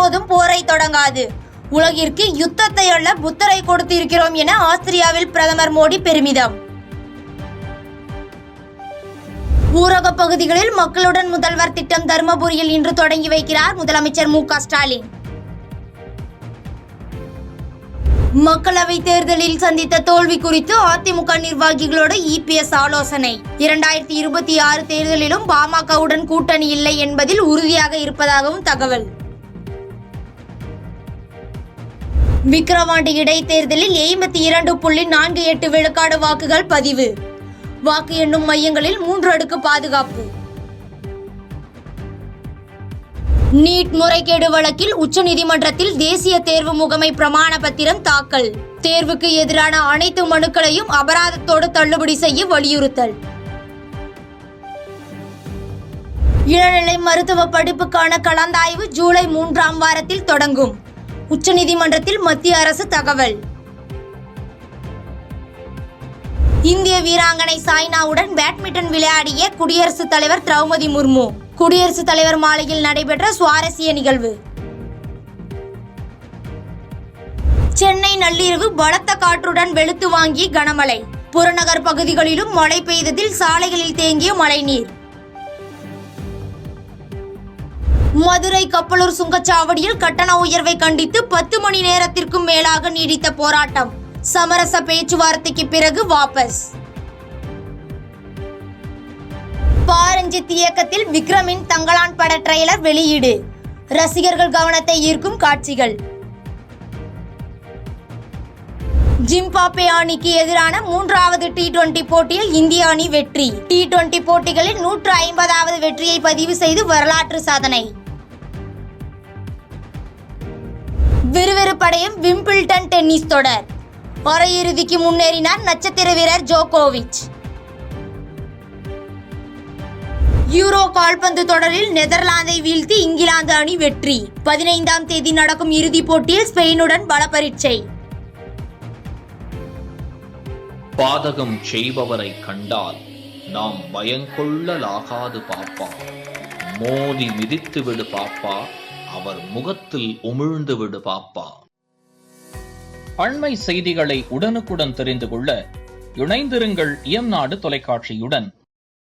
ஒருபோதும் போரை தொடங்காது. உலகிற்கு யுத்தத்தை அல்ல புத்தரை கொடுத்து இருக்கிறோம் என ஆஸ்திரியாவில் பிரதமர் மோடி பெருமிதம். ஊரக பகுதிகளில் மக்களுடன் முதல்வர் திட்டம் தர்மபுரியில் இன்று தொடங்கி வைக்கிறார் முதலமைச்சர் மு க ஸ்டாலின். மக்களவை தேர்தலில் சந்தித்த தோல்வி குறித்து அதிமுக நிர்வாகிகளோடு இபிஎஸ் ஆலோசனை. 2026 தேர்தலிலும் பாமகவுடன் கூட்டணி இல்லை என்பதில் உறுதியாக இருப்பதாகவும் தகவல். விக்கிரவாண்டி இடைத்தேர்தலில் 82.48 விழுக்காடு வாக்குகள் பதிவு. வாக்கு எண்ணும் மையங்களில் 3 அடுக்கு பாதுகாப்பு. நீட் முறைகேடு வழக்கில் உச்சநீதிமன்றத்தில் தேசிய தேர்வு முகமை பிரமாண பத்திரம் தாக்கல். தேர்வுக்கு எதிரான அனைத்து மனுக்களையும் அபராதத்தோடு தள்ளுபடி செய்ய வலியுறுத்தல். இளநிலை மருத்துவ படிப்புக்கான கலந்தாய்வு ஜூலை 3ஆம் வாரத்தில் தொடங்கும். உச்சநீதிமன்றத்தில் மத்திய அரசு தகவல். இந்திய வீராங்கனை சாய்னாவுடன் பேட்மிண்டன் விளையாடிய குடியரசுத் தலைவர் திரௌபதி முர்மு. குடியரசுத் தலைவர் மாளிகையில் நடைபெற்ற சுவாரஸ்ய நிகழ்வு. சென்னை நள்ளிரவு பலத்த காற்றுடன் வெளுத்து வாங்கிய கனமழை. புறநகர் பகுதிகளிலும் மழை பெய்ததில் சாலைகளில் தேங்கிய மழைநீர். மதுரை கப்பலூர் சுங்கச்சாவடியில் கட்டண உயர்வை கண்டித்து 10 மணி நேரத்திற்கும் மேலாக நீடித்த போராட்டம். சமரச பேச்சுவார்த்தைக்கு பிறகு வாபஸ். பாரஞ்சித் இயக்கத்தில் விக்ரமின் தங்கலான் பட ட்ரெய்லர் வெளியீடு. ரசிகர்கள் கவனத்தை ஈர்க்கும் காட்சிகள். ஜிம்பாப்வே அணிக்கு எதிரான 3வது T20 போட்டியில் இந்திய அணி வெற்றி. T20 போட்டிகளில் 150வது வெற்றியை பதிவு செய்து வரலாற்று சாதனை. விறுவிறுப்படையும் விம்பிள்டன் டென்னிஸ் தொடர். அரையிறுதிக்கு முன்னேறினார் நட்சத்திர வீரர் ஜோகோவிச். யூரோ கால்பந்து தொடரில் நெதர்லாந்தை வீழ்த்தி இங்கிலாந்து அணி வெற்றி. 15ஆம் தேதி நடக்கும் இறுதிப் போட்டியில் ஸ்பெயினுடன் பல பரீட்சை. பாதகம் செய்பவரை கண்டால் நாம் பயங்கொள்ளலாகாது பாப்பா. மோதி மிதித்து விடு பாப்பா, அவர் முகத்தில் உமிழ்ந்து விடு பாப்பா. அண்மை செய்திகளை உடனுக்குடன் தெரிந்து கொள்ள இணைந்திருங்கள் இயம்நாடு தொலைக்காட்சியுடன்.